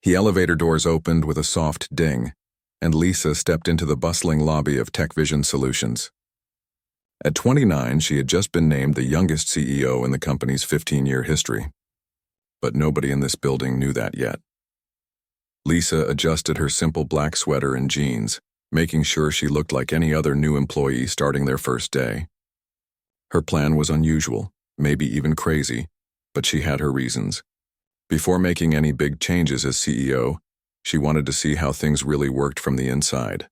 The elevator doors opened with a soft ding, and Lisa stepped into the bustling lobby of TechVision Solutions. At 29, she had just been named the youngest CEO in the company's 15-year history. But nobody in this building knew that yet. Lisa adjusted her simple black sweater and jeans, making sure she looked like any other new employee starting their first day. Her plan was unusual, maybe even crazy, but she had her reasons. Before making any big changes as CEO, she wanted to see how things really worked from the inside.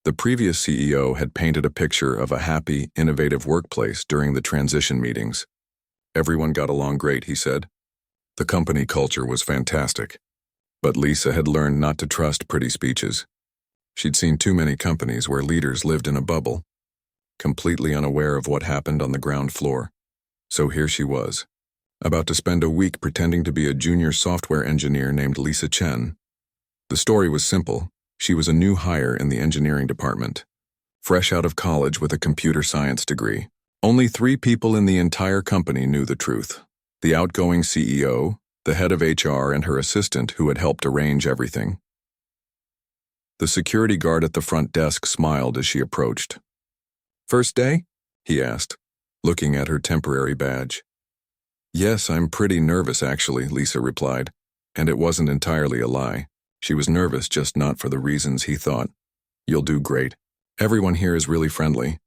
The previous CEO had painted a picture of a happy, innovative workplace during the transition meetings. Everyone got along great, he said. The company culture was fantastic. But Lisa had learned not to trust pretty speeches. She'd seen too many companies where leaders lived in a bubble, completely unaware of what happened on the ground floor. So here she was, about to spend a week pretending to be a junior software engineer named Lisa Chen. The story was simple. She was a new hire in the engineering department, fresh out of college with a computer science degree. Only 3 people in the entire company knew the truth: the outgoing CEO, the head of HR, and her assistant who had helped arrange everything. The security guard at the front desk smiled as she approached. "First day?" he asked, looking at her temporary badge. "Yes, I'm pretty nervous actually," Lisa replied, and it wasn't entirely a lie. She was nervous, just not for the reasons he thought. "You'll do great. Everyone here is really friendly.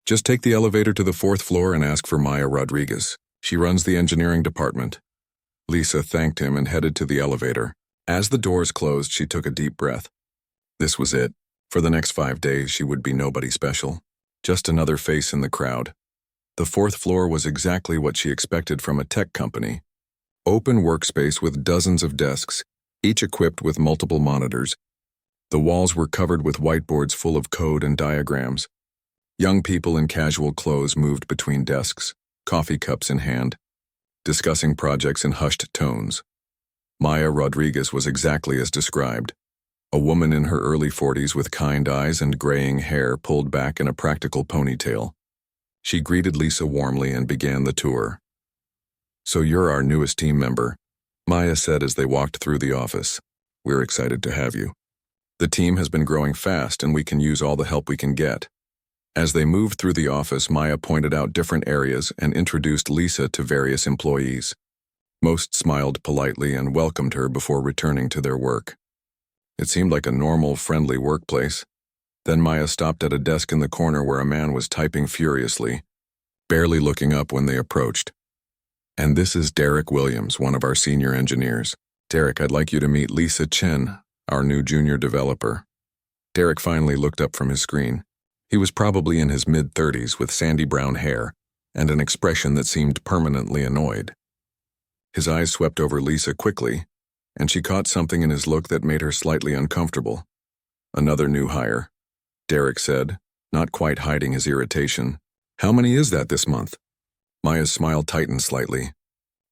Just take the elevator to the 4th floor and ask for Maya Rodriguez. She runs the engineering department." Lisa thanked him and headed to the elevator. As the doors closed, she took a deep breath. This was it. For the next 5 days, she would be nobody special. Just another face in the crowd. The 4th floor was exactly what she expected from a tech company. Open workspace with dozens of desks, each equipped with multiple monitors. The walls were covered with whiteboards full of code and diagrams. Young people in casual clothes moved between desks, coffee cups in hand, discussing projects in hushed tones. Maya Rodriguez was exactly as described. A woman in her early 40s with kind eyes and graying hair pulled back in a practical ponytail. She greeted Lisa warmly and began the tour. "So you're our newest team member," Maya said as they walked through the office. "We're excited to have you. The team has been growing fast and we can use all the help we can get." As they moved through the office, Maya pointed out different areas and introduced Lisa to various employees. Most smiled politely and welcomed her before returning to their work. It seemed like a normal, friendly workplace. Then Maya stopped at a desk in the corner where a man was typing furiously, barely looking up when they approached. "And this is Derek Williams, one of our senior engineers. Derek, I'd like you to meet Lisa Chen, our new junior developer." Derek finally looked up from his screen. He was probably in his mid-30s with sandy brown hair and an expression that seemed permanently annoyed. His eyes swept over Lisa quickly, and she caught something in his look that made her slightly uncomfortable. "Another new hire," Derek said, not quite hiding his irritation. "How many is that this month?" Maya's smile tightened slightly.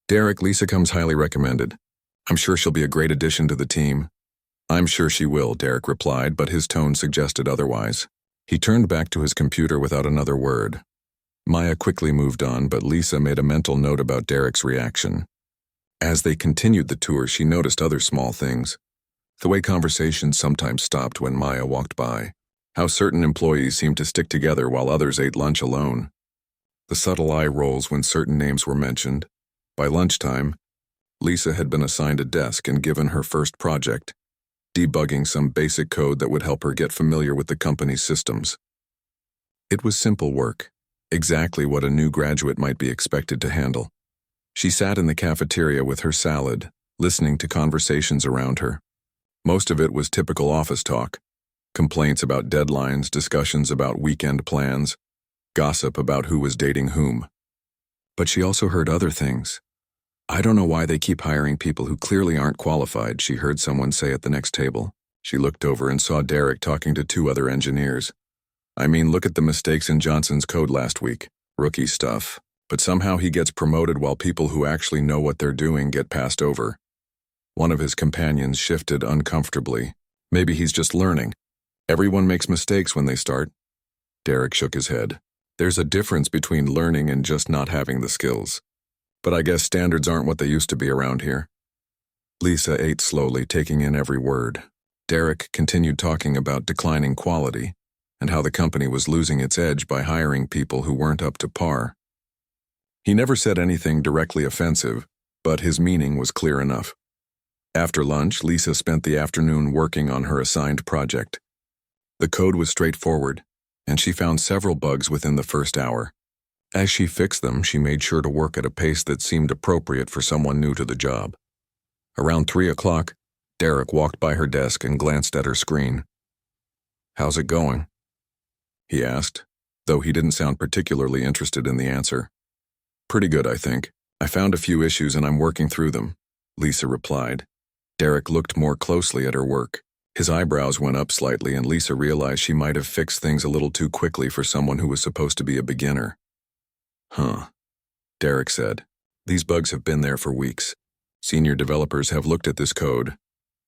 "Derek, Lisa comes highly recommended. I'm sure she'll be a great addition to the team." "I'm sure she will," Derek replied, but his tone suggested otherwise. He turned back to his computer without another word. Maya quickly moved on, but Lisa made a mental note about Derek's reaction. As they continued the tour, she noticed other small things. The way conversations sometimes stopped when Maya walked by. How certain employees seemed to stick together while others ate lunch alone. The subtle eye rolls when certain names were mentioned. By lunchtime, Lisa had been assigned a desk and given her first project, debugging some basic code that would help her get familiar with the company's systems. It was simple work, exactly what a new graduate might be expected to handle. She sat in the cafeteria with her salad, listening to conversations around her. Most of it was typical office talk. Complaints about deadlines, discussions about weekend plans, gossip about who was dating whom. But she also heard other things. "I don't know why they keep hiring people who clearly aren't qualified," she heard someone say at the next table. She looked over and saw Derek talking to 2 other engineers. "I mean, look at the mistakes in Johnson's code last week. Rookie stuff. But somehow he gets promoted while people who actually know what they're doing get passed over." One of his companions shifted uncomfortably. "Maybe he's just learning. Everyone makes mistakes when they start." Derek shook his head. "There's a difference between learning and just not having the skills. But I guess standards aren't what they used to be around here." Lisa ate slowly, taking in every word. Derek continued talking about declining quality and how the company was losing its edge by hiring people who weren't up to par. He never said anything directly offensive, but his meaning was clear enough. After lunch, Lisa spent the afternoon working on her assigned project. The code was straightforward, and she found several bugs within the first hour. As she fixed them, she made sure to work at a pace that seemed appropriate for someone new to the job. Around 3 o'clock, Derek walked by her desk and glanced at her screen. "How's it going?" he asked, though he didn't sound particularly interested in the answer. "Pretty good, I think. I found a few issues and I'm working through them," Lisa replied. Derek looked more closely at her work. His eyebrows went up slightly and Lisa realized she might have fixed things a little too quickly for someone who was supposed to be a beginner. "Huh," Derek said. "These bugs have been there for weeks. Senior developers have looked at this code."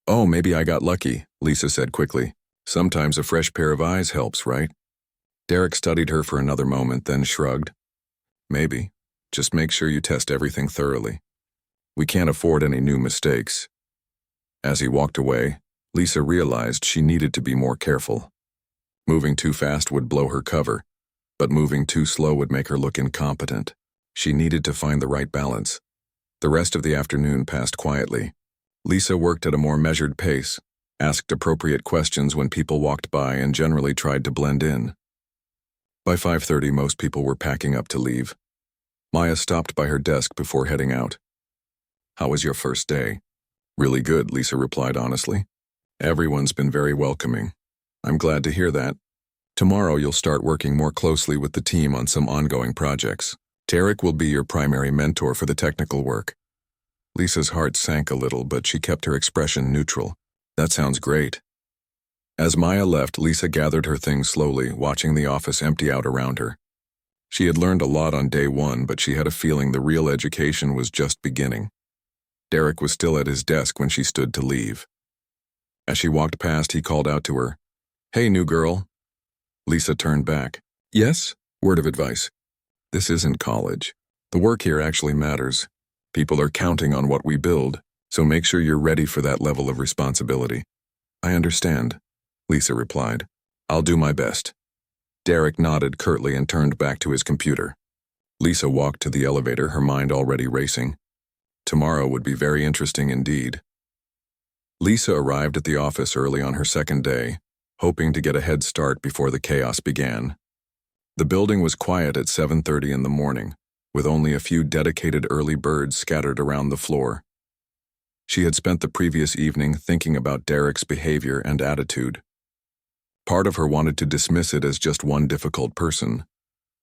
"Oh, maybe I got lucky," Lisa said quickly. "Sometimes a fresh pair of eyes helps, right?" Derek studied her for another moment, then shrugged. "Maybe. Just make sure you test everything thoroughly. We can't afford any new mistakes." As he walked away, Lisa realized she needed to be more careful. Moving too fast would blow her cover, but moving too slow would make her look incompetent. She needed to find the right balance. The rest of the afternoon passed quietly. Lisa worked at a more measured pace, asked appropriate questions when people walked by, and generally tried to blend in. By 5:30, most people were packing up to leave. Maya stopped by her desk before heading out. "How was your first day?" "Really good," Lisa replied honestly. "Everyone's been very welcoming." "I'm glad to hear that. Tomorrow you'll start working more closely with the team on some ongoing projects. Derek will be your primary mentor for the technical work." Lisa's heart sank a little, but she kept her expression neutral. "That sounds great." As Maya left, Lisa gathered her things slowly, watching the office empty out around her. She had learned a lot on day one, but she had a feeling the real education was just beginning. Derek was still at his desk when she stood to leave. As she walked past, he called out to her, "Hey, new girl." Lisa turned back. "Yes?" "Word of advice. This isn't college. The work here actually matters. People are counting on what we build, so make sure you're ready for that level of responsibility." "I understand," Lisa replied. "I'll do my best." Derek nodded curtly and turned back to his computer. Lisa walked to the elevator, her mind already racing. Tomorrow would be very interesting indeed. Lisa arrived at the office early on her second day, hoping to get a head start before the chaos began. The building was quiet at 7:30 in the morning, with only a few dedicated early birds scattered around the floor. She had spent the previous evening thinking about Derek's behavior and attitude. Part of her wanted to dismiss it as just one difficult person,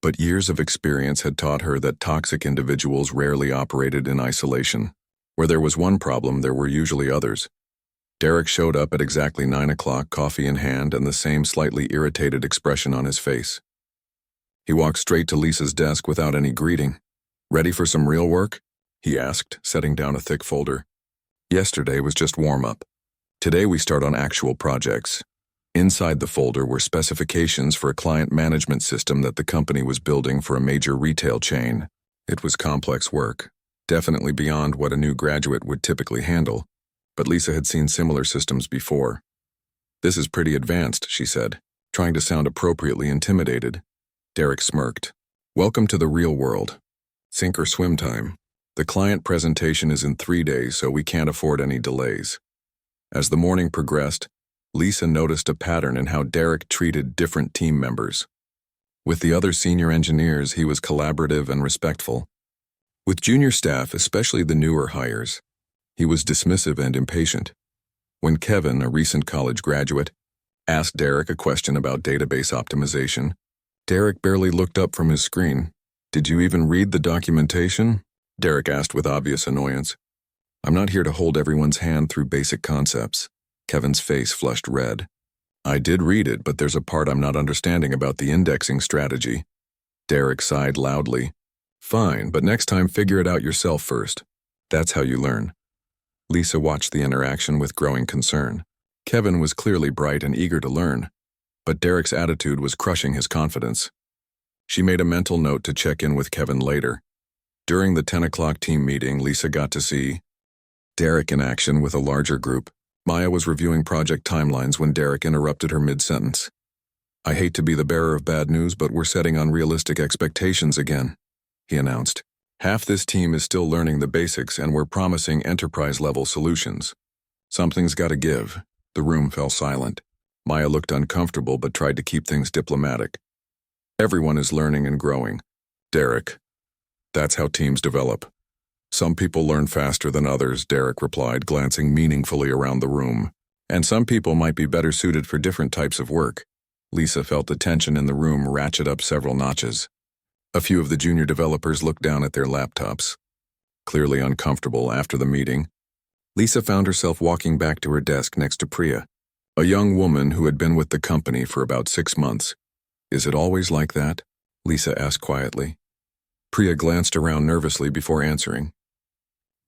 but years of experience had taught her that toxic individuals rarely operated in isolation. Where there was one problem, there were usually others. Derek showed up at exactly 9 o'clock, coffee in hand and the same slightly irritated expression on his face. He walked straight to Lisa's desk without any greeting. "Ready for some real work?" he asked, setting down a thick folder. "Yesterday was just warm-up. Today we start on actual projects." Inside the folder were specifications for a client management system that the company was building for a major retail chain. It was complex work, definitely beyond what a new graduate would typically handle, but Lisa had seen similar systems before. "This is pretty advanced," she said, trying to sound appropriately intimidated. Derek smirked. "Welcome to the real world. Sink or swim time. The client presentation is in 3 days, so we can't afford any delays." As the morning progressed, Lisa noticed a pattern in how Derek treated different team members. With the other senior engineers, he was collaborative and respectful. With junior staff, especially the newer hires, he was dismissive and impatient. When Kevin, a recent college graduate, asked Derek a question about database optimization, Derek barely looked up from his screen. "Did you even read the documentation?" Derek asked with obvious annoyance. "I'm not here to hold everyone's hand through basic concepts." Kevin's face flushed red. "I did read it, but there's a part I'm not understanding about the indexing strategy." Derek sighed loudly. "Fine, but next time figure it out yourself first. That's how you learn." Lisa watched the interaction with growing concern. Kevin was clearly bright and eager to learn, but Derek's attitude was crushing his confidence. She made a mental note to check in with Kevin later. During the 10 o'clock team meeting, Lisa got to see Derek in action with a larger group. Maya was reviewing project timelines when Derek interrupted her mid-sentence. "I hate to be the bearer of bad news, but we're setting unrealistic expectations again," he announced. "Half this team is still learning the basics and we're promising enterprise-level solutions. Something's gotta give." The room fell silent. Maya looked uncomfortable but tried to keep things diplomatic. "Everyone is learning and growing, Derek. That's how teams develop. Some people learn faster than others," Derek replied, glancing meaningfully around the room. "And some people might be better suited for different types of work." Lisa felt the tension in the room ratchet up several notches. A few of the junior developers looked down at their laptops. Clearly uncomfortable after the meeting, Lisa found herself walking back to her desk next to Priya, a young woman who had been with the company for about 6 months. "Is it always like that?" Lisa asked quietly. Priya glanced around nervously before answering.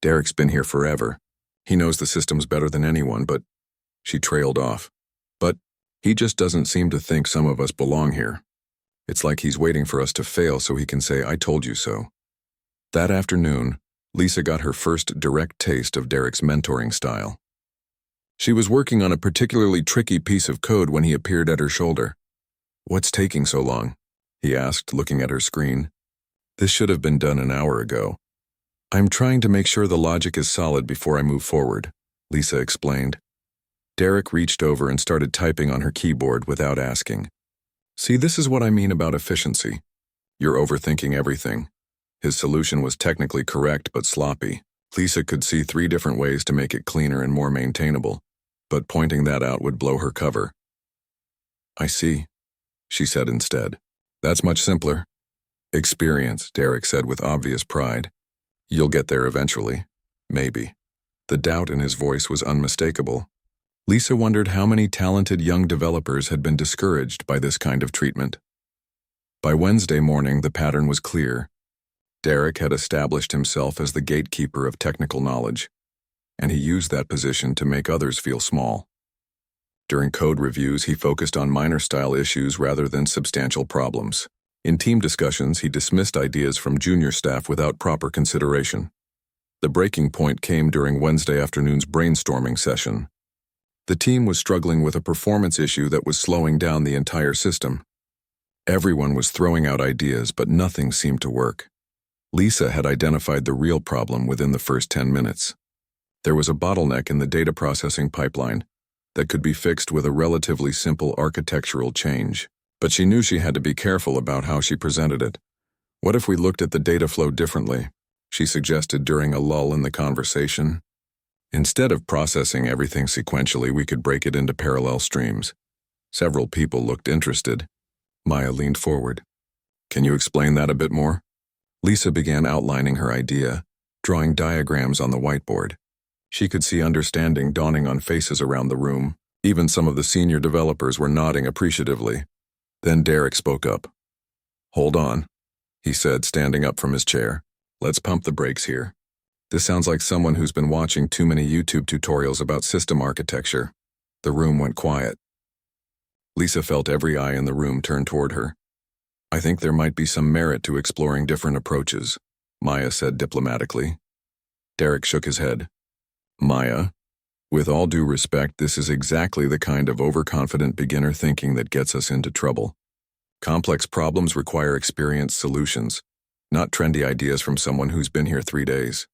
"Derek's been here forever. He knows the systems better than anyone, but..." She trailed off. "But he just doesn't seem to think some of us belong here. It's like he's waiting for us to fail so he can say, 'I told you so.'" That afternoon, Lisa got her first direct taste of Derek's mentoring style. She was working on a particularly tricky piece of code when he appeared at her shoulder. "What's taking so long?" he asked, looking at her screen. "This should have been done an hour ago." "I'm trying to make sure the logic is solid before I move forward," Lisa explained. Derek reached over and started typing on her keyboard without asking. "See, this is what I mean about efficiency. You're overthinking everything." His solution was technically correct but sloppy. Lisa could see 3 different ways to make it cleaner and more maintainable, but pointing that out would blow her cover. "I see," she said instead. "That's much simpler." "Experience," Derek said with obvious pride. "You'll get there eventually. Maybe." The doubt in his voice was unmistakable. Lisa wondered how many talented young developers had been discouraged by this kind of treatment. By Wednesday morning, the pattern was clear. Derek had established himself as the gatekeeper of technical knowledge, and he used that position to make others feel small. During code reviews, he focused on minor style issues rather than substantial problems. In team discussions, he dismissed ideas from junior staff without proper consideration. The breaking point came during Wednesday afternoon's brainstorming session. The team was struggling with a performance issue that was slowing down the entire system. Everyone was throwing out ideas, but nothing seemed to work. Lisa had identified the real problem within the first 10 minutes. There was a bottleneck in the data processing pipeline that could be fixed with a relatively simple architectural change. But she knew she had to be careful about how she presented it. "What if we looked at the data flow differently?" she suggested during a lull in the conversation. "Instead of processing everything sequentially, we could break it into parallel streams." Several people looked interested. Maya leaned forward. "Can you explain that a bit more?" Lisa began outlining her idea, drawing diagrams on the whiteboard. She could see understanding dawning on faces around the room. Even some of the senior developers were nodding appreciatively. Then Derek spoke up. "Hold on," he said, standing up from his chair. "Let's pump the brakes here. This sounds like someone who's been watching too many YouTube tutorials about system architecture." The room went quiet. Lisa felt every eye in the room turn toward her. "I think there might be some merit to exploring different approaches," Maya said diplomatically. Derek shook his head. "Maya, with all due respect, this is exactly the kind of overconfident beginner thinking that gets us into trouble. Complex problems require experienced solutions, not trendy ideas from someone who's been here 3 days."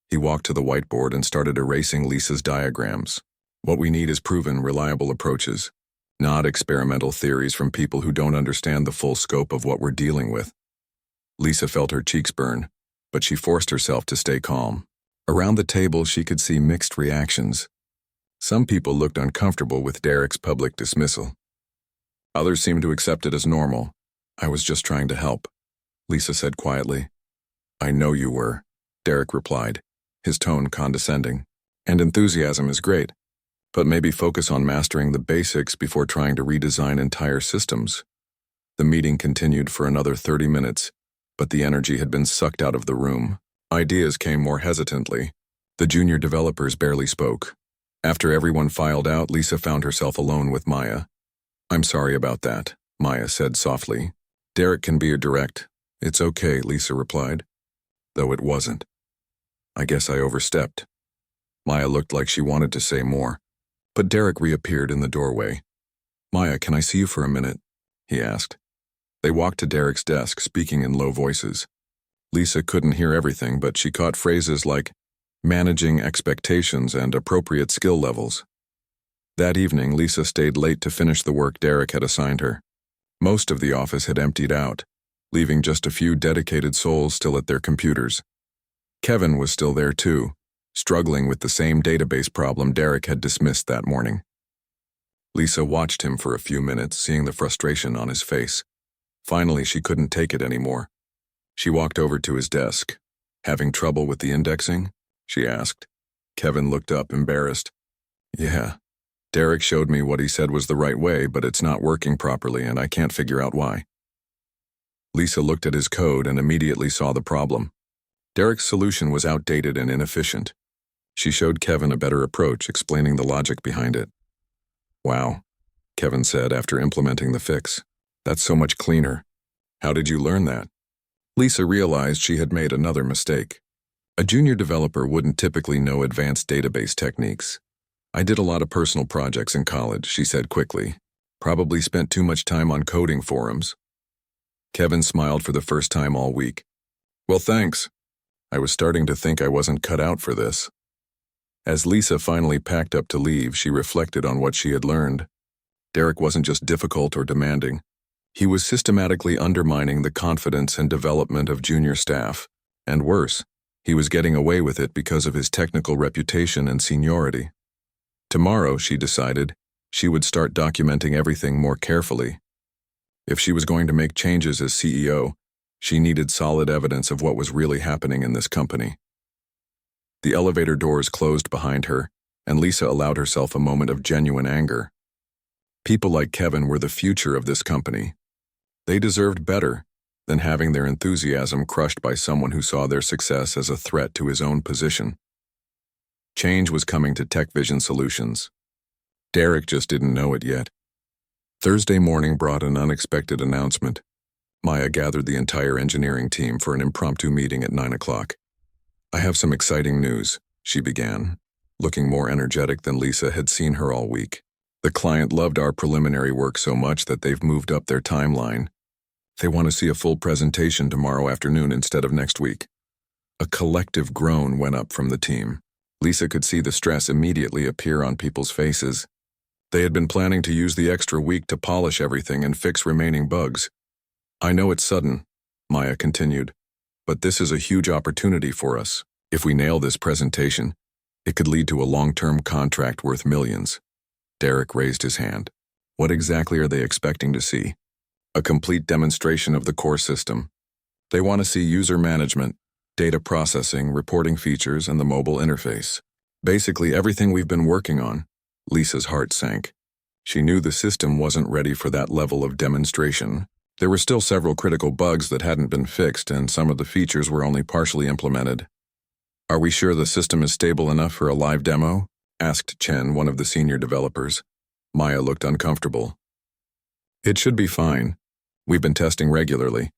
He walked to the whiteboard and started erasing Lisa's diagrams. "What we need is proven, reliable approaches, not experimental theories from people who don't understand the full scope of what we're dealing with." Lisa felt her cheeks burn, but she forced herself to stay calm. Around the table, she could see mixed reactions. Some people looked uncomfortable with Derek's public dismissal. Others seemed to accept it as normal. "I was just trying to help," Lisa said quietly. "I know you were," Derek replied, his tone condescending. "And enthusiasm is great, but maybe focus on mastering the basics before trying to redesign entire systems." The meeting continued for another 30 minutes, but the energy had been sucked out of the room. Ideas came more hesitantly. The junior developers barely spoke. After everyone filed out, Lisa found herself alone with Maya. "I'm sorry about that," Maya said softly. "Derek can be direct." "It's okay," Lisa replied. "Though it wasn't. I guess I overstepped." Maya looked like she wanted to say more, but Derek reappeared in the doorway. "Maya, can I see you for a minute?" he asked. They walked to Derek's desk, speaking in low voices. Lisa couldn't hear everything, but she caught phrases like managing expectations and appropriate skill levels. That evening, Lisa stayed late to finish the work Derek had assigned her. Most of the office had emptied out, leaving just a few dedicated souls still at their computers. Kevin was still there too, struggling with the same database problem Derek had dismissed that morning. Lisa watched him for a few minutes, seeing the frustration on his face. Finally, she couldn't take it anymore. She walked over to his desk. "Having trouble with the indexing?" she asked. Kevin looked up, embarrassed. "Yeah. Derek showed me what he said was the right way, but it's not working properly and I can't figure out why." Lisa looked at his code and immediately saw the problem. Derek's solution was outdated and inefficient. She showed Kevin a better approach, explaining the logic behind it. "Wow," Kevin said after implementing the fix. "That's so much cleaner. How did you learn that?" Lisa realized she had made another mistake. A junior developer wouldn't typically know advanced database techniques. "I did a lot of personal projects in college," she said quickly. "Probably spent too much time on coding forums." Kevin smiled for the first time all week. "Well, thanks. I was starting to think I wasn't cut out for this." As Lisa finally packed up to leave, she reflected on what she had learned. Derek wasn't just difficult or demanding. He was systematically undermining the confidence and development of junior staff, and worse, he was getting away with it because of his technical reputation and seniority. Tomorrow, she decided, she would start documenting everything more carefully. If she was going to make changes as CEO, she needed solid evidence of what was really happening in this company. The elevator doors closed behind her, and Lisa allowed herself a moment of genuine anger. People like Kevin were the future of this company. They deserved better than having their enthusiasm crushed by someone who saw their success as a threat to his own position. Change was coming to TechVision Solutions. Derek just didn't know it yet. Thursday morning brought an unexpected announcement. Maya gathered the entire engineering team for an impromptu meeting at 9 o'clock. "I have some exciting news," she began, looking more energetic than Lisa had seen her all week. "The client loved our preliminary work so much that they've moved up their timeline. They want to see a full presentation tomorrow afternoon instead of next week." A collective groan went up from the team. Lisa could see the stress immediately appear on people's faces. They had been planning to use the extra week to polish everything and fix remaining bugs. "I know it's sudden," Maya continued, "but this is a huge opportunity for us. If we nail this presentation, it could lead to a long-term contract worth millions." Derek raised his hand. "What exactly are they expecting to see?" "A complete demonstration of the core system. They want to see user management, data processing, reporting features, and the mobile interface. Basically everything we've been working on." Lisa's heart sank. She knew the system wasn't ready for that level of demonstration. There were still several critical bugs that hadn't been fixed, and some of the features were only partially implemented. "Are we sure the system is stable enough for a live demo?" asked Chen, one of the senior developers. Maya looked uncomfortable. "It should be fine. We've been testing regularly."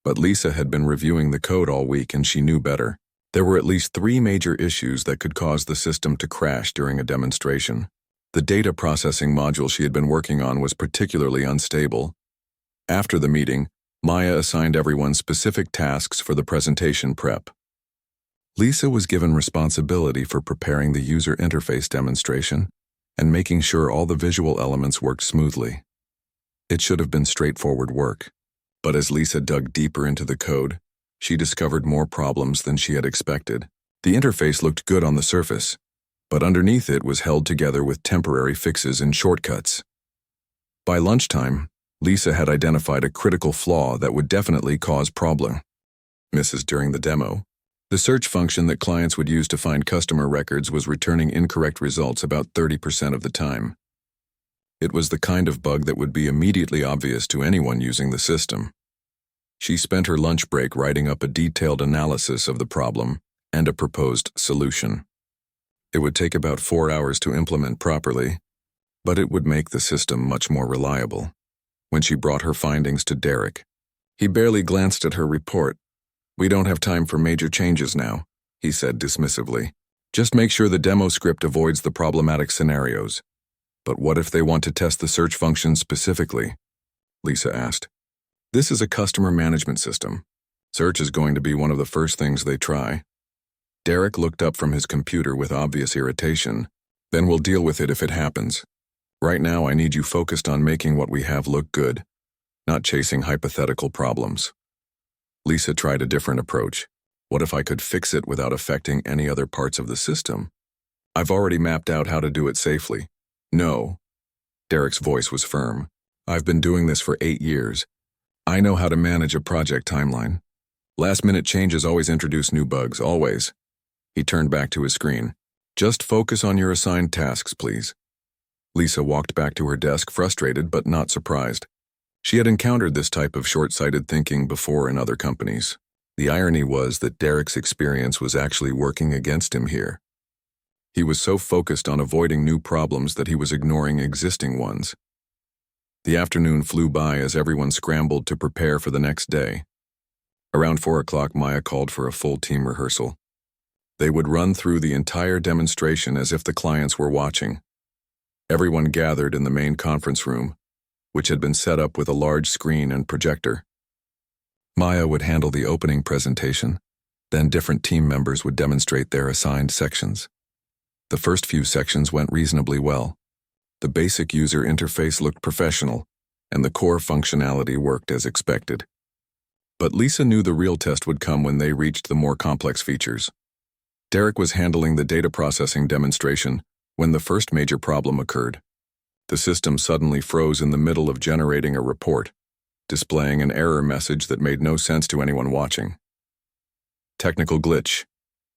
But Lisa had been reviewing the code all week and she knew better. There were at least 3 major issues that could cause the system to crash during a demonstration. The data processing module she had been working on was particularly unstable. After the meeting, Maya assigned everyone specific tasks for the presentation prep. Lisa was given responsibility for preparing the user interface demonstration and making sure all the visual elements worked smoothly. It should have been straightforward work, but as Lisa dug deeper into the code, she discovered more problems than she had expected. The interface looked good on the surface, but underneath it was held together with temporary fixes and shortcuts. By lunchtime, Lisa had identified a critical flaw that would definitely cause problem. During the demo, the search function that clients would use to find customer records was returning incorrect results about 30% of the time. It was the kind of bug that would be immediately obvious to anyone using the system. She spent her lunch break writing up a detailed analysis of the problem and a proposed solution. It would take about 4 hours to implement properly, but it would make the system much more reliable. When she brought her findings to Derek, he barely glanced at her report. "We don't have time for major changes now," he said dismissively. Just make sure the demo script avoids the problematic scenarios. But what if they want to test the search function specifically? Lisa asked. This is a customer management system. Search is going to be one of the first things they try. Derek looked up from his computer with obvious irritation. Then we'll deal with it if it happens. Right now I need you focused on making what we have look good, not chasing hypothetical problems. Lisa tried a different approach. What if I could fix it without affecting any other parts of the system? I've already mapped out how to do it safely. No. Derek's voice was firm. I've been doing this for 8 years. I know how to manage a project timeline. Last-minute changes always introduce new bugs, always. He turned back to his screen. Just focus on your assigned tasks, please. Lisa walked back to her desk, frustrated but not surprised. She had encountered this type of short-sighted thinking before in other companies. The irony was that Derek's experience was actually working against him here. He was so focused on avoiding new problems that he was ignoring existing ones. The afternoon flew by as everyone scrambled to prepare for the next day. Around 4 o'clock, Maya called for a full team rehearsal. They would run through the entire demonstration as if the clients were watching. Everyone gathered in the main conference room, which had been set up with a large screen and projector. Maya would handle the opening presentation, then different team members would demonstrate their assigned sections. The first few sections went reasonably well. The basic user interface looked professional, and the core functionality worked as expected. But Lisa knew the real test would come when they reached the more complex features. Derek was handling the data processing demonstration when the first major problem occurred. The system suddenly froze in the middle of generating a report, displaying an error message that made no sense to anyone watching. Technical glitch,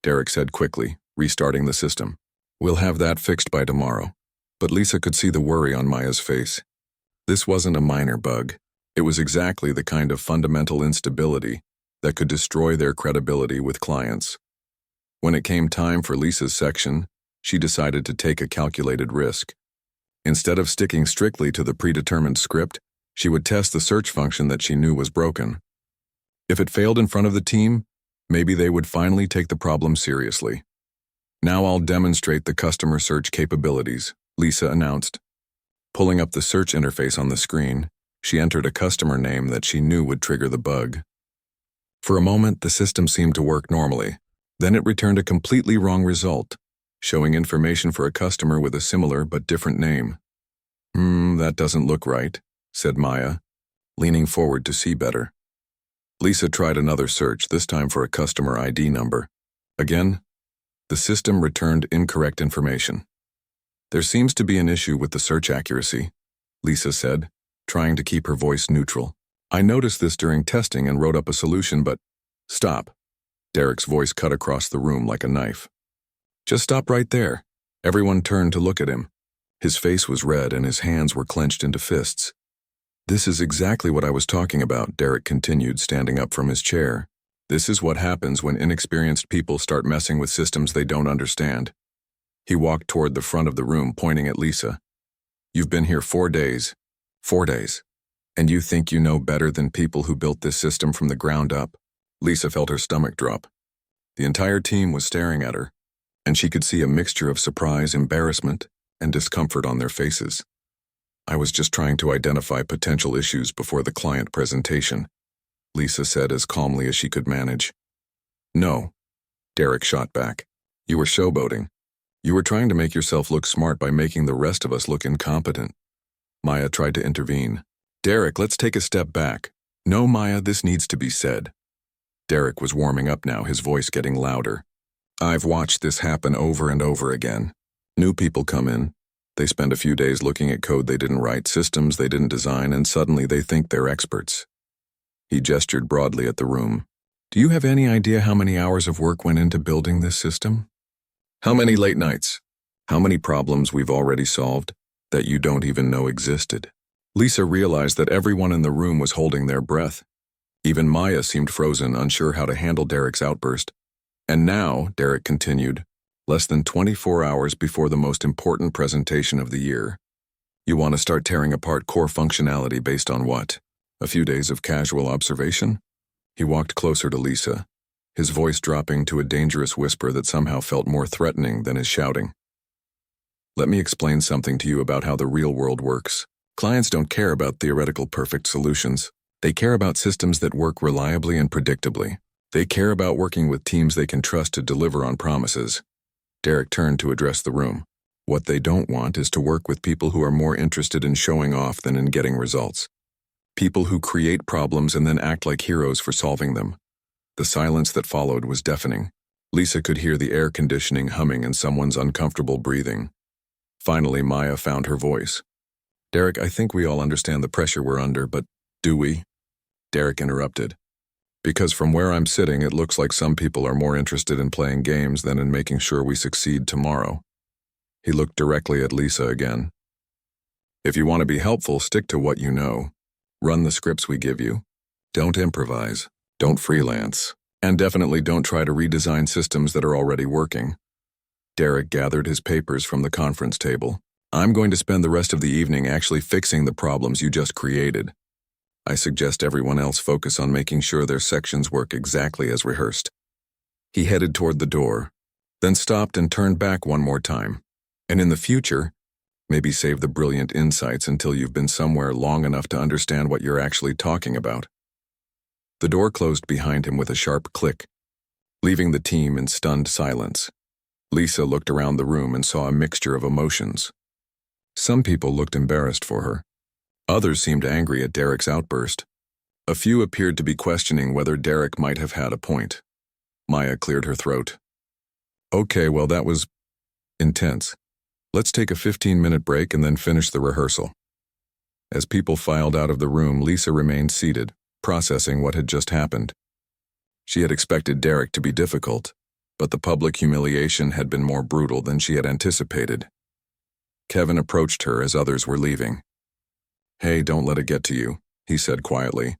Derek said quickly, restarting the system. We'll have that fixed by tomorrow. But Lisa could see the worry on Maya's face. This wasn't a minor bug. It was exactly the kind of fundamental instability that could destroy their credibility with clients. When it came time for Lisa's section, she decided to take a calculated risk. Instead of sticking strictly to the predetermined script, she would test the search function that she knew was broken. If it failed in front of the team, maybe they would finally take the problem seriously. Now I'll demonstrate the customer search capabilities, Lisa announced. Pulling up the search interface on the screen, she entered a customer name that she knew would trigger the bug. For a moment, the system seemed to work normally. Then it returned a completely wrong result, showing information for a customer with a similar but different name. That doesn't look right, said Maya, leaning forward to see better. Lisa tried another search, this time for a customer ID number. Again, the system returned incorrect information. There seems to be an issue with the search accuracy, Lisa said, trying to keep her voice neutral. I noticed this during testing and wrote up a solution, but... Stop. Derek's voice cut across the room like a knife. Just stop right there. Everyone turned to look at him. His face was red and his hands were clenched into fists. This is exactly what I was talking about, Derek continued, standing up from his chair. This is what happens when inexperienced people start messing with systems they don't understand. He walked toward the front of the room, pointing at Lisa. You've been here 4 days. 4 days. And you think you know better than people who built this system from the ground up? Lisa felt her stomach drop. The entire team was staring at her, and she could see a mixture of surprise, embarrassment, and discomfort on their faces. I was just trying to identify potential issues before the client presentation, Lisa said as calmly as she could manage. No, Derek shot back. You were showboating. You were trying to make yourself look smart by making the rest of us look incompetent. Maya tried to intervene. Derek, let's take a step back. No, Maya, this needs to be said. Derek was warming up now, his voice getting louder. I've watched this happen over and over again. New people come in. They spend a few days looking at code they didn't write, systems they didn't design, and suddenly they think they're experts. He gestured broadly at the room. Do you have any idea how many hours of work went into building this system? How many late nights? How many problems we've already solved that you don't even know existed? Lisa realized that everyone in the room was holding their breath. Even Maya seemed frozen, unsure how to handle Derek's outburst. And now, Derek continued, less than 24 hours before the most important presentation of the year, you want to start tearing apart core functionality based on what? A few days of casual observation? He walked closer to Lisa, his voice dropping to a dangerous whisper that somehow felt more threatening than his shouting. Let me explain something to you about how the real world works. Clients don't care about theoretical perfect solutions. They care about systems that work reliably and predictably. They care about working with teams they can trust to deliver on promises. Derek turned to address the room. What they don't want is to work with people who are more interested in showing off than in getting results. People who create problems and then act like heroes for solving them. The silence that followed was deafening. Lisa could hear the air conditioning humming and someone's uncomfortable breathing. Finally, Maya found her voice. Derek, I think we all understand the pressure we're under, but do we? Derek interrupted. Because from where I'm sitting, it looks like some people are more interested in playing games than in making sure we succeed tomorrow. He looked directly at Lisa again. If you want to be helpful, stick to what you know. Run the scripts we give you. Don't improvise. Don't freelance. And definitely don't try to redesign systems that are already working. Derek gathered his papers from the conference table. I'm going to spend the rest of the evening actually fixing the problems you just created. I suggest everyone else focus on making sure their sections work exactly as rehearsed. He headed toward the door, then stopped and turned back one more time. And in the future, maybe save the brilliant insights until you've been somewhere long enough to understand what you're actually talking about. The door closed behind him with a sharp click, leaving the team in stunned silence. Lisa looked around the room and saw a mixture of emotions. Some people looked embarrassed for her. Others seemed angry at Derek's outburst. A few appeared to be questioning whether Derek might have had a point. Maya cleared her throat. Okay, well, that was intense. Let's take a 15-minute break and then finish the rehearsal. As people filed out of the room, Lisa remained seated, processing what had just happened. She had expected Derek to be difficult, but the public humiliation had been more brutal than she had anticipated. Kevin approached her as others were leaving. Hey, don't let it get to you, he said quietly.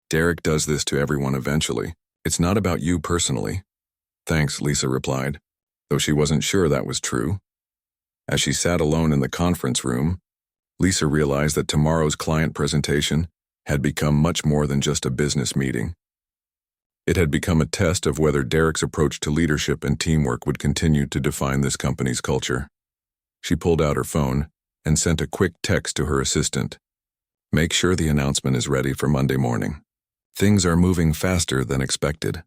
Derek does this to everyone eventually. It's not about you personally. Thanks, Lisa replied, though she wasn't sure that was true. As she sat alone in the conference room, Lisa realized that tomorrow's client presentation had become much more than just a business meeting. It had become a test of whether Derek's approach to leadership and teamwork would continue to define this company's culture. She pulled out her phone and sent a quick text to her assistant. Make sure the announcement is ready for Monday morning. Things are moving faster than expected.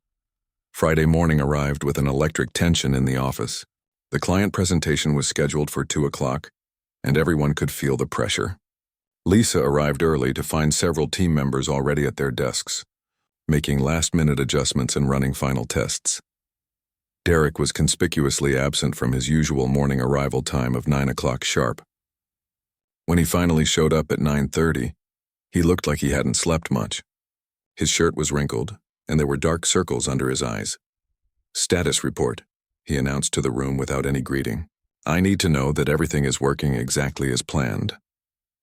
Friday morning arrived with an electric tension in the office. The client presentation was scheduled for 2 o'clock, and everyone could feel the pressure. Lisa arrived early to find several team members already at their desks, making last-minute adjustments and running final tests. Derek was conspicuously absent from his usual morning arrival time of 9 o'clock sharp. When he finally showed up at 9:30, he looked like he hadn't slept much. His shirt was wrinkled, and there were dark circles under his eyes. Status report, he announced to the room without any greeting. I need to know that everything is working exactly as planned.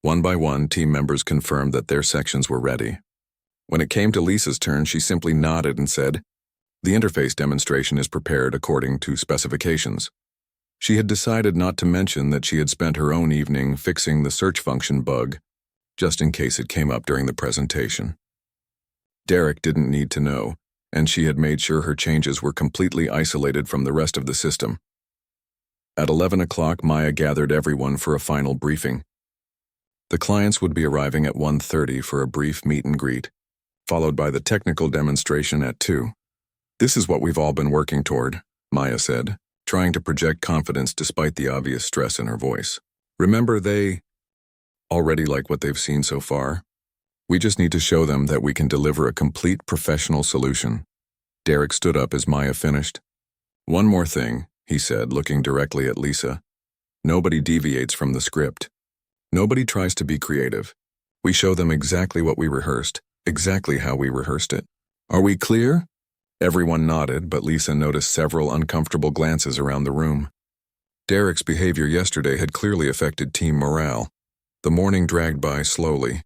One by one, team members confirmed that their sections were ready. When it came to Lisa's turn, she simply nodded and said, the interface demonstration is prepared according to specifications. She had decided not to mention that she had spent her own evening fixing the search function bug, just in case it came up during the presentation. Derek didn't need to know, and she had made sure her changes were completely isolated from the rest of the system. At 11 o'clock, Maya gathered everyone for a final briefing. The clients would be arriving at 1:30 for a brief meet and greet, followed by the technical demonstration at 2. This is what we've all been working toward, Maya said, trying to project confidence despite the obvious stress in her voice. Remember, they already like what they've seen so far. We just need to show them that we can deliver a complete professional solution. Derek stood up as Maya finished. One more thing, he said, looking directly at Lisa. Nobody deviates from the script. Nobody tries to be creative. We show them exactly what we rehearsed, exactly how we rehearsed it. Are we clear? Everyone nodded, but Lisa noticed several uncomfortable glances around the room. Derek's behavior yesterday had clearly affected team morale. The morning dragged by slowly.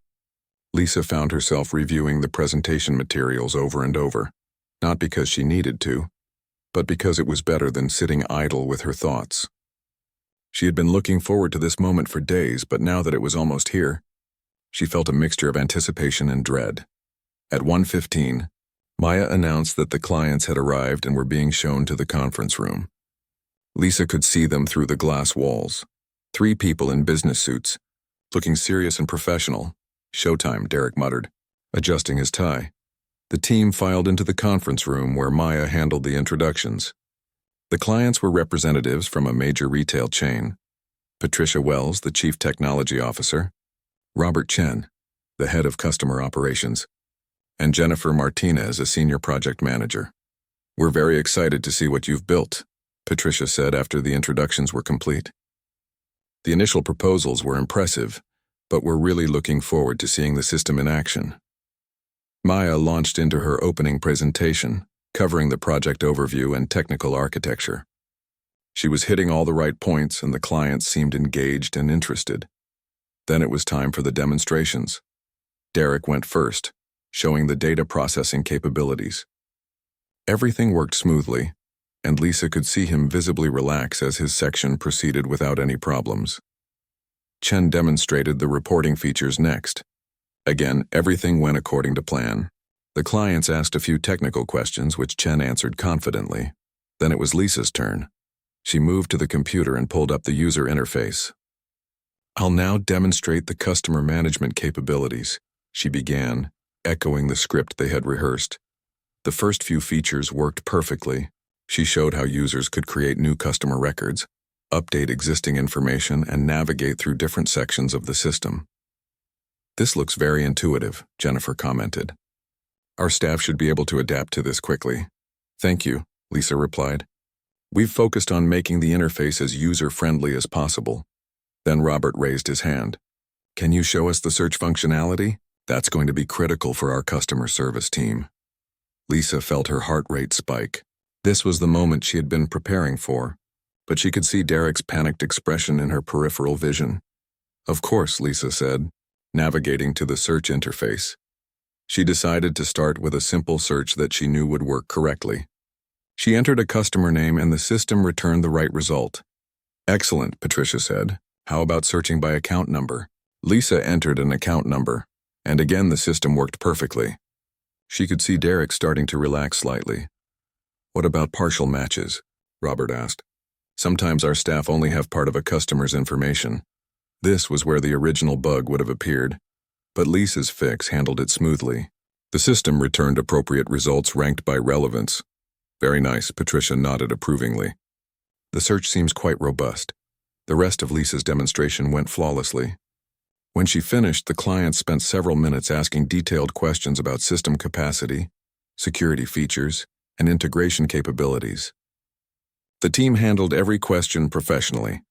Lisa found herself reviewing the presentation materials over and over, not because she needed to, but because it was better than sitting idle with her thoughts. She had been looking forward to this moment for days, but now that it was almost here, she felt a mixture of anticipation and dread. At 1:15, Maya announced that the clients had arrived and were being shown to the conference room. Lisa could see them through the glass walls. 3 people in business suits, looking serious and professional. "Showtime," Derek muttered, adjusting his tie. The team filed into the conference room where Maya handled the introductions. The clients were representatives from a major retail chain: Patricia Wells, the Chief Technology Officer; Robert Chen, the Head of Customer Operations; and Jennifer Martinez, a Senior Project Manager. "We're very excited to see what you've built," Patricia said after the introductions were complete. "The initial proposals were impressive, but we're really looking forward to seeing the system in action." Maya launched into her opening presentation, covering the project overview and technical architecture. She was hitting all the right points, and the clients seemed engaged and interested. Then it was time for the demonstrations. Derek went first, showing the data processing capabilities. Everything worked smoothly, and Lisa could see him visibly relax as his section proceeded without any problems. Chen demonstrated the reporting features next. Again, everything went according to plan. The clients asked a few technical questions, which Chen answered confidently. Then it was Lisa's turn. She moved to the computer and pulled up the user interface. "I'll now demonstrate the customer management capabilities," she began, echoing the script they had rehearsed. The first few features worked perfectly. She showed how users could create new customer records, update existing information, and navigate through different sections of the system. "This looks very intuitive," Jennifer commented. "Our staff should be able to adapt to this quickly." "Thank you," Lisa replied. "We've focused on making the interface as user-friendly as possible." Then Robert raised his hand. "Can you show us the search functionality? That's going to be critical for our customer service team." Lisa felt her heart rate spike. This was the moment she had been preparing for, but she could see Derek's panicked expression in her peripheral vision. "Of course," Lisa said, navigating to the search interface. She decided to start with a simple search that she knew would work correctly. She entered a customer name and the system returned the right result. "Excellent," Patricia said. "How about searching by account number?" Lisa entered an account number, and again the system worked perfectly. She could see Derek starting to relax slightly. "What about partial matches?" Robert asked. "Sometimes our staff only have part of a customer's information." This was where the original bug would have appeared, but Lisa's fix handled it smoothly. The system returned appropriate results ranked by relevance. "Very nice," Patricia nodded approvingly. "The search seems quite robust." The rest of Lisa's demonstration went flawlessly. When she finished, the client spent several minutes asking detailed questions about system capacity, security features, and integration capabilities. The team handled every question professionally.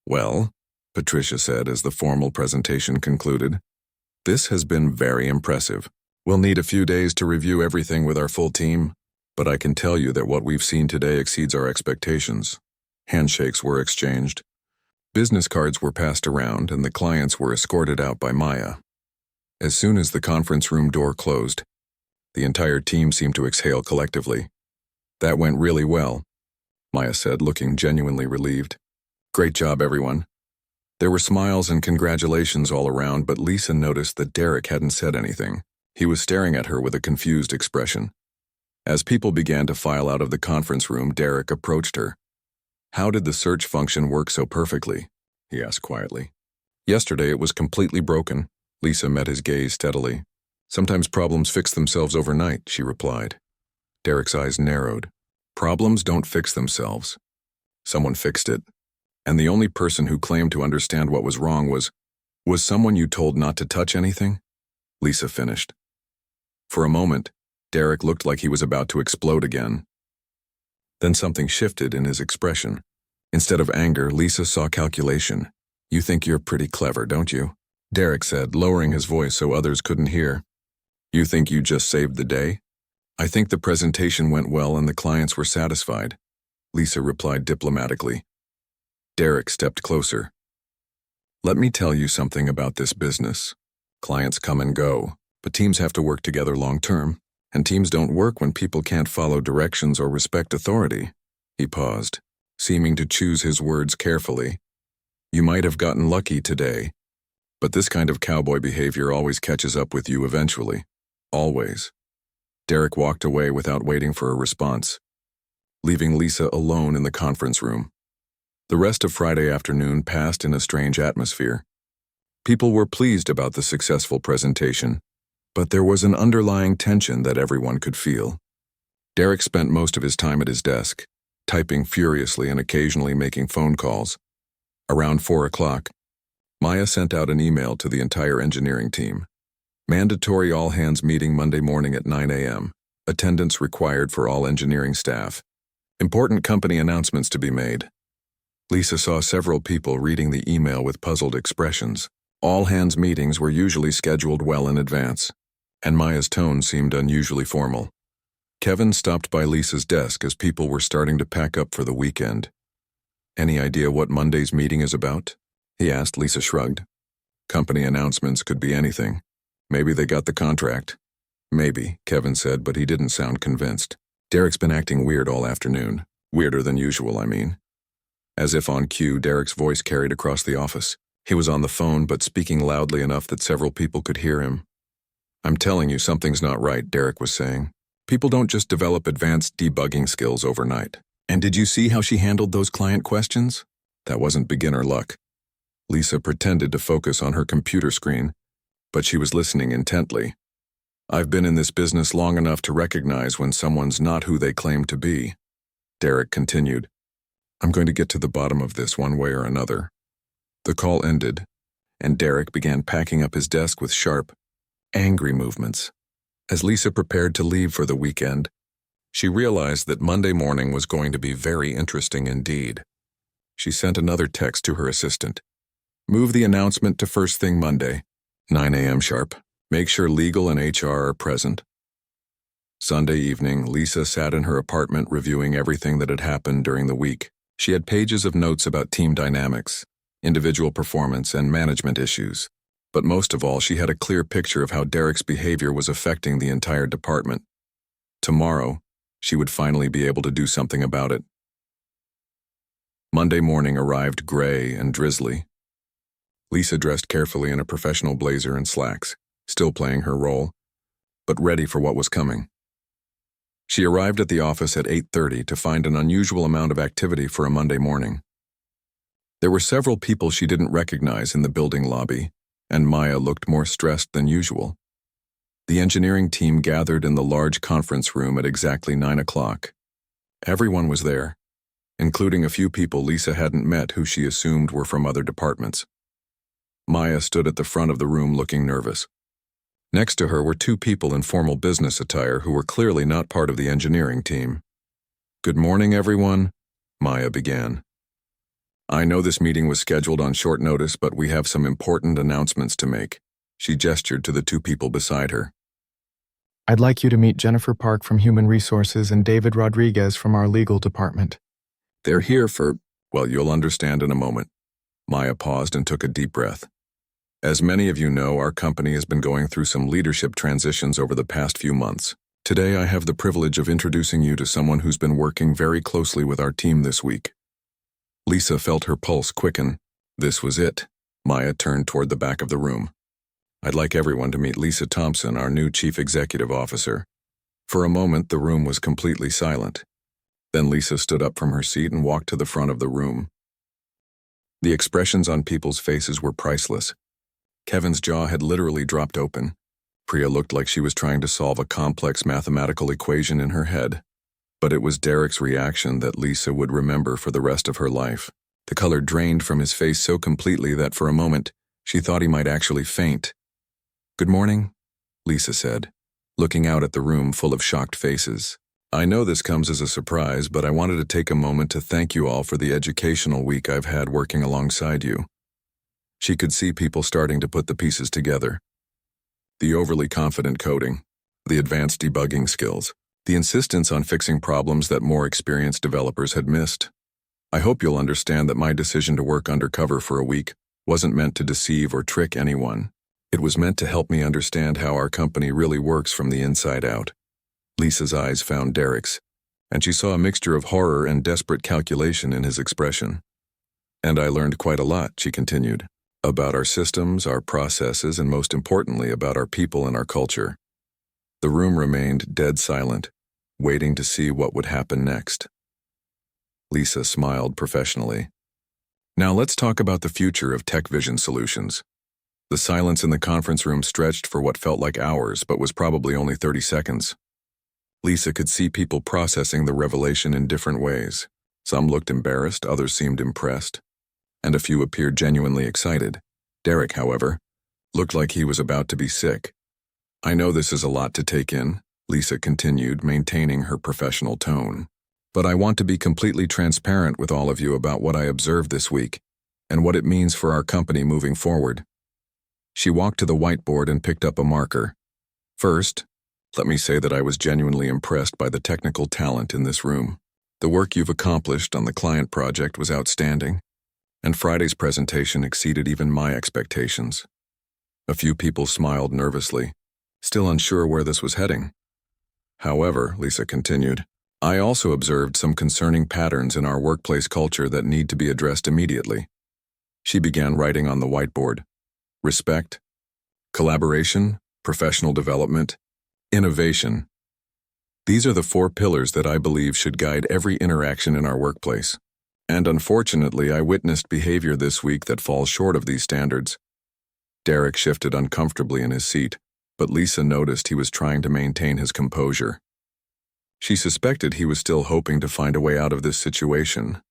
"Well," Patricia said as the formal presentation concluded, "this has been very impressive. We'll need a few days to review everything with our full team, but I can tell you that what we've seen today exceeds our expectations." Handshakes were exchanged. Business cards were passed around, and the clients were escorted out by Maya. As soon as the conference room door closed, the entire team seemed to exhale collectively. "That went really well," Maya said, looking genuinely relieved. "Great job, everyone." There were smiles and congratulations all around, but Lisa noticed that Derek hadn't said anything. He was staring at her with a confused expression. As people began to file out of the conference room, Derek approached her. "How did the search function work so perfectly?" he asked quietly. "Yesterday it was completely broken." Lisa met his gaze steadily. "Sometimes problems fix themselves overnight," she replied. Derek's eyes narrowed. "Problems don't fix themselves. Someone fixed it. And the only person who claimed to understand what was wrong was someone you told not to touch anything?" Lisa finished. For a moment, Derek looked like he was about to explode again. Then something shifted in his expression. Instead of anger, Lisa saw calculation. "You think you're pretty clever, don't you?" Derek said, lowering his voice so others couldn't hear. "You think you just saved the day?" "I think the presentation went well and the clients were satisfied," Lisa replied diplomatically. Derek stepped closer. "Let me tell you something about this business. Clients come and go, but teams have to work together long term. And teams don't work when people can't follow directions or respect authority." He paused, seeming to choose his words carefully. "You might have gotten lucky today, but this kind of cowboy behavior always catches up with you eventually. Always." Derek walked away without waiting for a response, leaving Lisa alone in the conference room. The rest of Friday afternoon passed in a strange atmosphere. People were pleased about the successful presentation, but there was an underlying tension that everyone could feel. Derek spent most of his time at his desk, typing furiously and occasionally making phone calls. Around 4 o'clock, Maya sent out an email to the entire engineering team. Mandatory all-hands meeting Monday morning at 9 a.m. Attendance required for all engineering staff. Important company announcements to be made. Lisa saw several people reading the email with puzzled expressions. All-hands meetings were usually scheduled well in advance, and Maya's tone seemed unusually formal. Kevin stopped by Lisa's desk as people were starting to pack up for the weekend. "Any idea what Monday's meeting is about?" he asked. Lisa shrugged. "Company announcements could be anything. Maybe they got the contract." "Maybe," Kevin said, but he didn't sound convinced. "Derek's been acting weird all afternoon. Weirder than usual, I mean." As if on cue, Derek's voice carried across the office. He was on the phone, but speaking loudly enough that several people could hear him. "I'm telling you, something's not right," Derek was saying. "People don't just develop advanced debugging skills overnight. And did you see how she handled those client questions? That wasn't beginner luck." Lisa pretended to focus on her computer screen, but she was listening intently. "I've been in this business long enough to recognize when someone's not who they claim to be," Derek continued. "I'm going to get to the bottom of this one way or another." The call ended, and Derek began packing up his desk with sharp, angry movements. As Lisa prepared to leave for the weekend, she realized that Monday morning was going to be very interesting indeed. She sent another text to her assistant. "Move the announcement to first thing Monday, 9 a.m. sharp. Make sure legal and HR are present." Sunday evening, Lisa sat in her apartment reviewing everything that had happened during the week. She had pages of notes about team dynamics, individual performance, and management issues. But most of all, she had a clear picture of how Derek's behavior was affecting the entire department. Tomorrow, she would finally be able to do something about it. Monday morning arrived gray and drizzly. Lisa dressed carefully in a professional blazer and slacks, still playing her role, but ready for what was coming. She arrived at the office at 8:30 to find an unusual amount of activity for a Monday morning. There were several people she didn't recognize in the building lobby, and Maya looked more stressed than usual. The engineering team gathered in the large conference room at exactly 9 o'clock. Everyone was there, including a few people Lisa hadn't met who she assumed were from other departments. Maya stood at the front of the room looking nervous. Next to her were two people in formal business attire who were clearly not part of the engineering team. "Good morning, everyone," Maya began. "I know this meeting was scheduled on short notice, but we have some important announcements to make." She gestured to the two people beside her. "I'd like you to meet Jennifer Park from Human Resources and David Rodriguez from our legal department." "They're here for, well, you'll understand in a moment." Maya paused and took a deep breath. "As many of you know, our company has been going through some leadership transitions over the past few months. Today I have the privilege of introducing you to someone who's been working very closely with our team this week." Lisa felt her pulse quicken. This was it. Maya turned toward the back of the room. "I'd like everyone to meet Lisa Thompson, our new Chief Executive Officer." For a moment, the room was completely silent. Then Lisa stood up from her seat and walked to the front of the room. The expressions on people's faces were priceless. Kevin's jaw had literally dropped open. Priya looked like she was trying to solve a complex mathematical equation in her head. But it was Derek's reaction that Lisa would remember for the rest of her life. The color drained from his face so completely that for a moment, she thought he might actually faint. "Good morning," Lisa said, looking out at the room full of shocked faces. "I know this comes as a surprise, but I wanted to take a moment to thank you all for the educational week I've had working alongside you." She could see people starting to put the pieces together. The overly confident coding, the advanced debugging skills, the insistence on fixing problems that more experienced developers had missed. "I hope you'll understand that my decision to work undercover for a week wasn't meant to deceive or trick anyone. It was meant to help me understand how our company really works from the inside out." Lisa's eyes found Derek's, and she saw a mixture of horror and desperate calculation in his expression. "And I learned quite a lot," she continued, "about our systems, our processes, and most importantly, about our people and our culture." The room remained dead silent, waiting to see what would happen next. Lisa smiled professionally. Now let's talk about the future of tech vision solutions. The silence in the conference room stretched for what felt like hours, but was probably only 30 seconds. Lisa could see people processing the revelation in different ways. Some looked embarrassed, others seemed impressed, and a few appeared genuinely excited. Derek, however, looked like he was about to be sick. I know this is a lot to take in, Lisa continued, maintaining her professional tone. But I want to be completely transparent with all of you about what I observed this week and what it means for our company moving forward. She walked to the whiteboard and picked up a marker. First, let me say that I was genuinely impressed by the technical talent in this room. The work you've accomplished on the client project was outstanding, and Friday's presentation exceeded even my expectations. A few people smiled nervously, still unsure where this was heading. However, Lisa continued, I also observed some concerning patterns in our workplace culture that need to be addressed immediately. She began writing on the whiteboard. Respect, collaboration, professional development, innovation. These are the 4 pillars that I believe should guide every interaction in our workplace. And unfortunately, I witnessed behavior this week that falls short of these standards. Derek shifted uncomfortably in his seat, but Lisa noticed he was trying to maintain his composure. She suspected he was still hoping to find a way out of this situation.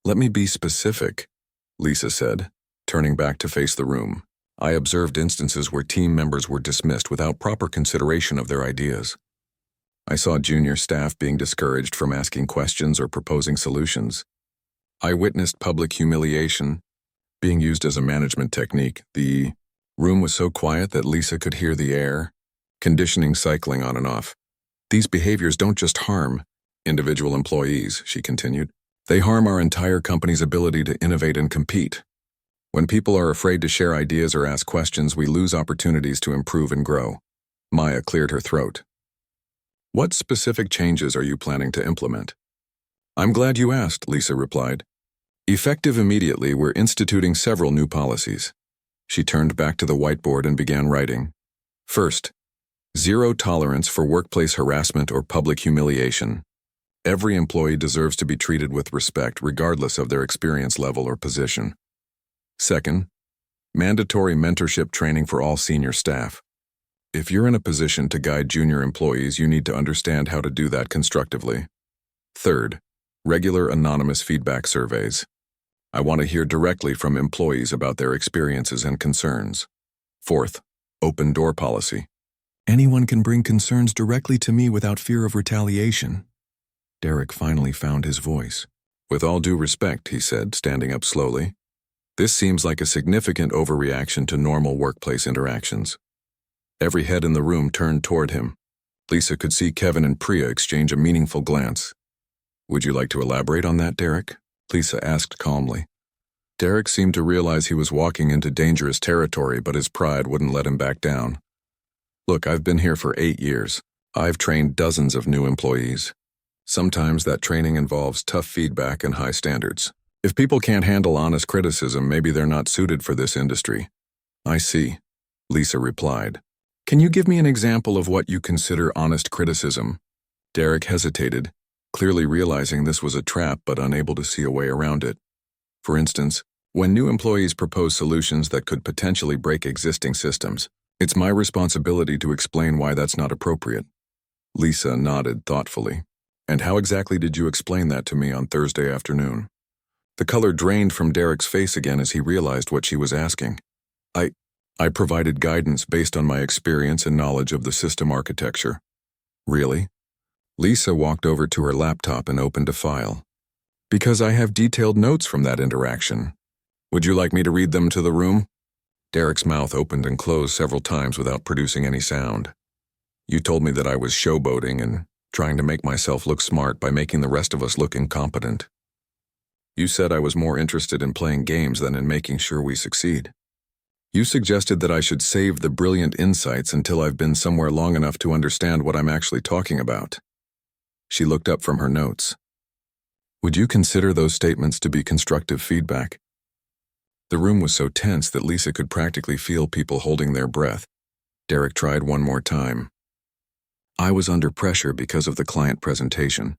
Let me be specific, Lisa said, turning back to face the room. I observed instances where team members were dismissed without proper consideration of their ideas. I saw junior staff being discouraged from asking questions or proposing solutions. I witnessed public humiliation being used as a management technique. The room was so quiet that Lisa could hear the air conditioning cycling on and off. These behaviors don't just harm individual employees, she continued. They harm our entire company's ability to innovate and compete. When people are afraid to share ideas or ask questions, we lose opportunities to improve and grow. Maya cleared her throat. What specific changes are you planning to implement? I'm glad you asked, Lisa replied. Effective immediately, we're instituting several new policies. She turned back to the whiteboard and began writing. First, zero tolerance for workplace harassment or public humiliation. Every employee deserves to be treated with respect regardless of their experience level or position. Second, mandatory mentorship training for all senior staff. If you're in a position to guide junior employees, you need to understand how to do that constructively. Third, regular anonymous feedback surveys. I want to hear directly from employees about their experiences and concerns. Fourth, open door policy. Anyone can bring concerns directly to me without fear of retaliation. Derek finally found his voice. With all due respect, he said, standing up slowly, this seems like a significant overreaction to normal workplace interactions. Every head in the room turned toward him. Lisa could see Kevin and Priya exchange a meaningful glance. Would you like to elaborate on that, Derek? Lisa asked calmly. Derek seemed to realize he was walking into dangerous territory, but his pride wouldn't let him back down. Look, I've been here for 8 years. I've trained dozens of new employees. Sometimes that training involves tough feedback and high standards. If people can't handle honest criticism, maybe they're not suited for this industry. I see, Lisa replied. Can you give me an example of what you consider honest criticism? Derek hesitated, clearly realizing this was a trap but unable to see a way around it. For instance, when new employees propose solutions that could potentially break existing systems, it's my responsibility to explain why that's not appropriate. Lisa nodded thoughtfully. And how exactly did you explain that to me on Thursday afternoon? The color drained from Derek's face again as he realized what she was asking. I provided guidance based on my experience and knowledge of the system architecture. Really? Lisa walked over to her laptop and opened a file. Because I have detailed notes from that interaction. Would you like me to read them to the room? Derek's mouth opened and closed several times without producing any sound. You told me that I was showboating and trying to make myself look smart by making the rest of us look incompetent. You said I was more interested in playing games than in making sure we succeed. You suggested that I should save the brilliant insights until I've been somewhere long enough to understand what I'm actually talking about. She looked up from her notes. Would you consider those statements to be constructive feedback? The room was so tense that Lisa could practically feel people holding their breath. Derek tried one more time. I was under pressure because of the client presentation.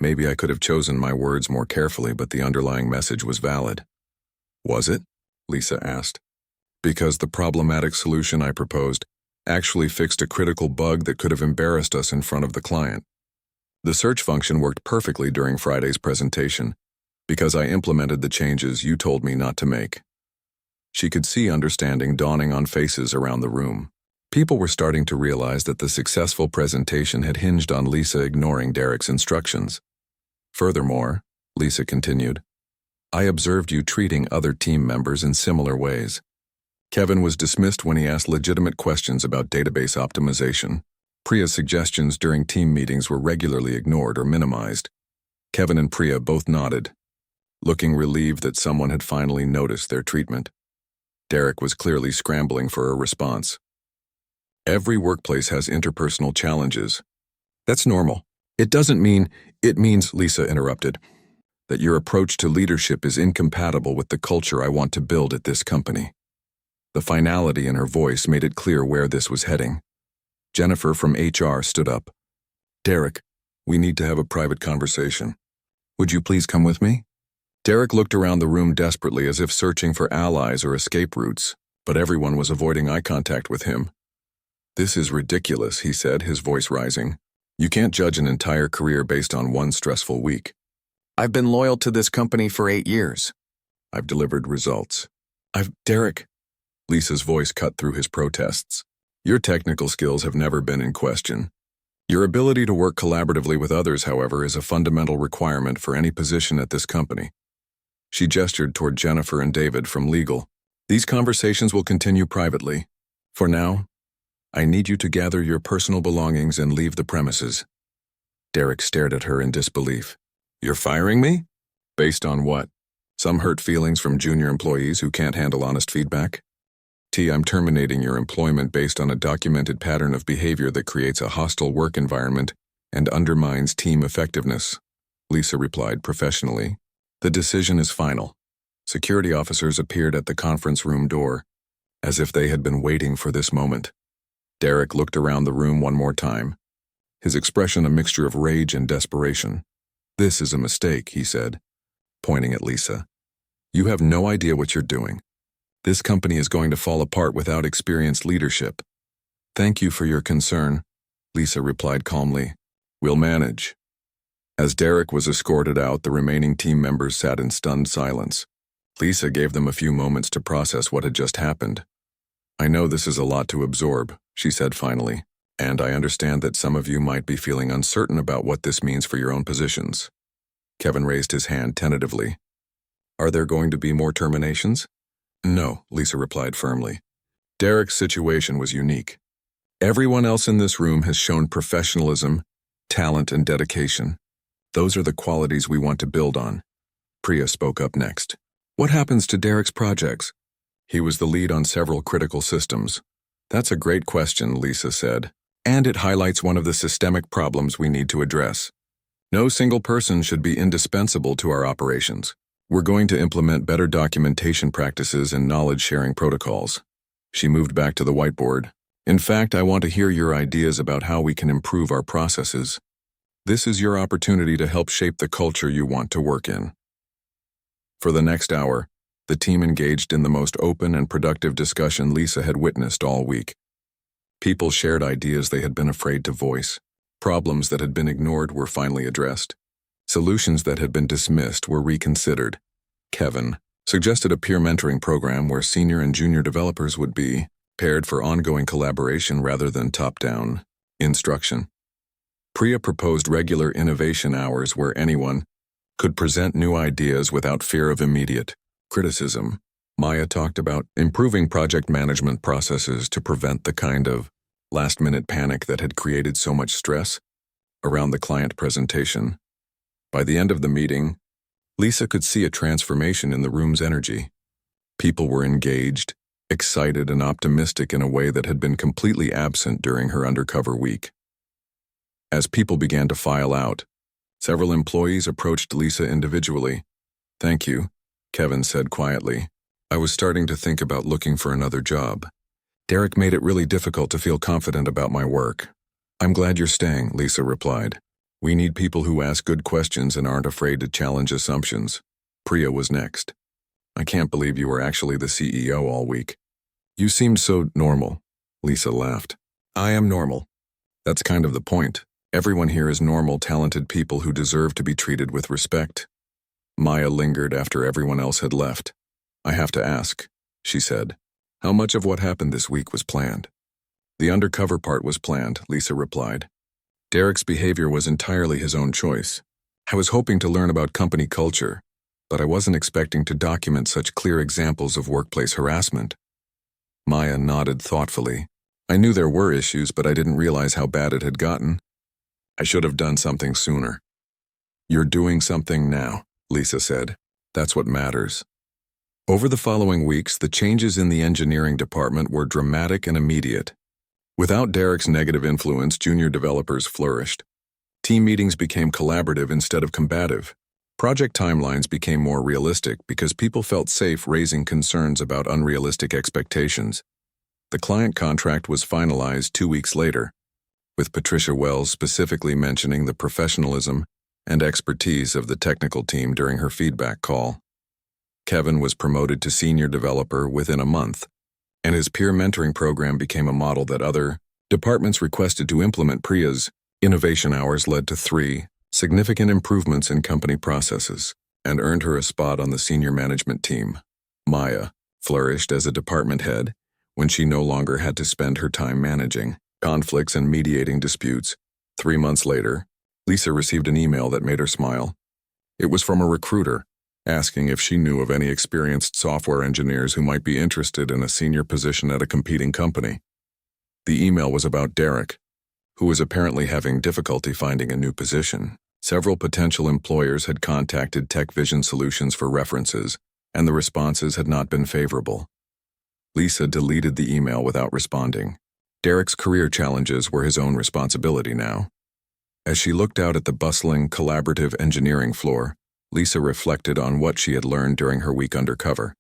Maybe I could have chosen my words more carefully, but the underlying message was valid. Was it? Lisa asked. Because the problematic solution I proposed actually fixed a critical bug that could have embarrassed us in front of the client. The search function worked perfectly during Friday's presentation because I implemented the changes you told me not to make. She could see understanding dawning on faces around the room. People were starting to realize that the successful presentation had hinged on Lisa ignoring Derek's instructions. Furthermore, Lisa continued, I observed you treating other team members in similar ways. Kevin was dismissed when he asked legitimate questions about database optimization. Priya's suggestions during team meetings were regularly ignored or minimized. Kevin and Priya both nodded, looking relieved that someone had finally noticed their treatment. Derek was clearly scrambling for a response. Every workplace has interpersonal challenges. That's normal. It means, Lisa interrupted, that your approach to leadership is incompatible with the culture I want to build at this company. The finality in her voice made it clear where this was heading. Jennifer from HR stood up. Derek, we need to have a private conversation. Would you please come with me? Derek looked around the room desperately as if searching for allies or escape routes, but everyone was avoiding eye contact with him. This is ridiculous, he said, his voice rising. You can't judge an entire career based on one stressful week. I've been loyal to this company for 8 years. I've delivered results. Derek. Lisa's voice cut through his protests. Your technical skills have never been in question. Your ability to work collaboratively with others, however, is a fundamental requirement for any position at this company. She gestured toward Jennifer and David from legal. These conversations will continue privately. For now, I need you to gather your personal belongings and leave the premises. Derek stared at her in disbelief. You're firing me? Based on what? Some hurt feelings from junior employees who can't handle honest feedback? I'm terminating your employment based on a documented pattern of behavior that creates a hostile work environment and undermines team effectiveness, Lisa replied professionally. The decision is final. Security officers appeared at the conference room door, as if they had been waiting for this moment. Derek looked around the room one more time, his expression a mixture of rage and desperation. This is a mistake, he said, pointing at Lisa. You have no idea what you're doing. This company is going to fall apart without experienced leadership. Thank you for your concern, Lisa replied calmly. We'll manage. As Derek was escorted out, the remaining team members sat in stunned silence. Lisa gave them a few moments to process what had just happened. I know this is a lot to absorb, she said finally, and I understand that some of you might be feeling uncertain about what this means for your own positions. Kevin raised his hand tentatively. Are there going to be more terminations? No, Lisa replied firmly. Derek's situation was unique. Everyone else in this room has shown professionalism, talent, and dedication. Those are the qualities we want to build on. Priya spoke up next. What happens to Derek's projects? He was the lead on several critical systems. That's a great question, Lisa said, and it highlights one of the systemic problems we need to address. No single person should be indispensable to our operations. We're going to implement better documentation practices and knowledge-sharing protocols. She moved back to the whiteboard. In fact, I want to hear your ideas about how we can improve our processes. This is your opportunity to help shape the culture you want to work in. For the next hour, the team engaged in the most open and productive discussion Lisa had witnessed all week. People shared ideas they had been afraid to voice. Problems that had been ignored were finally addressed. Solutions that had been dismissed were reconsidered. Kevin suggested a peer mentoring program where senior and junior developers would be paired for ongoing collaboration rather than top-down instruction. Priya proposed regular innovation hours where anyone could present new ideas without fear of immediate criticism. Maya talked about improving project management processes to prevent the kind of last-minute panic that had created so much stress around the client presentation. By the end of the meeting, Lisa could see a transformation in the room's energy. People were engaged, excited, and optimistic in a way that had been completely absent during her undercover week. As people began to file out, several employees approached Lisa individually. Thank you, Kevin said quietly. I was starting to think about looking for another job. Derek made it really difficult to feel confident about my work. I'm glad you're staying, Lisa replied. We need people who ask good questions and aren't afraid to challenge assumptions. Priya was next. I can't believe you were actually the CEO all week. You seemed so normal, Lisa laughed. I am normal. That's kind of the point. Everyone here is normal, talented people who deserve to be treated with respect. Maya lingered after everyone else had left. I have to ask, she said. How much of what happened this week was planned? The undercover part was planned, Lisa replied. Derek's behavior was entirely his own choice. I was hoping to learn about company culture, but I wasn't expecting to document such clear examples of workplace harassment. Maya nodded thoughtfully. I knew there were issues, but I didn't realize how bad it had gotten. I should have done something sooner. You're doing something now, Lisa said. That's what matters. Over the following weeks, the changes in the engineering department were dramatic and immediate. Without Derek's negative influence, junior developers flourished. Team meetings became collaborative instead of combative. Project timelines became more realistic because people felt safe raising concerns about unrealistic expectations. The client contract was finalized 2 weeks later, with Patricia Wells specifically mentioning the professionalism and expertise of the technical team during her feedback call. Kevin was promoted to senior developer within a month, and his peer mentoring program became a model that other departments requested to implement. Priya's innovation hours led to 3 significant improvements in company processes and earned her a spot on the senior management team. Maya flourished as a department head when she no longer had to spend her time managing conflicts and mediating disputes. 3 months later, Lisa received an email that made her smile. It was from a recruiter, asking if she knew of any experienced software engineers who might be interested in a senior position at a competing company. The email was about Derek, who was apparently having difficulty finding a new position. Several potential employers had contacted Tech Vision Solutions for references, and the responses had not been favorable. Lisa deleted the email without responding. Derek's career challenges were his own responsibility now. As she looked out at the bustling, collaborative engineering floor, Lisa reflected on what she had learned during her week undercover.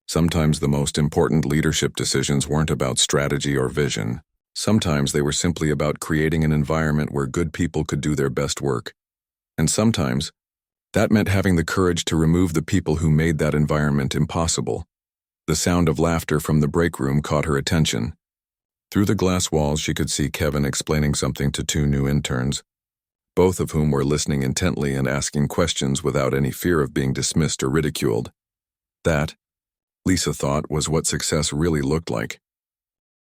Sometimes the most important leadership decisions weren't about strategy or vision. Sometimes they were simply about creating an environment where good people could do their best work. And sometimes, that meant having the courage to remove the people who made that environment impossible. The sound of laughter from the break room caught her attention. Through the glass walls, she could see Kevin explaining something to 2 new interns, both of whom were listening intently and asking questions without any fear of being dismissed or ridiculed. That, Lisa thought, was what success really looked like.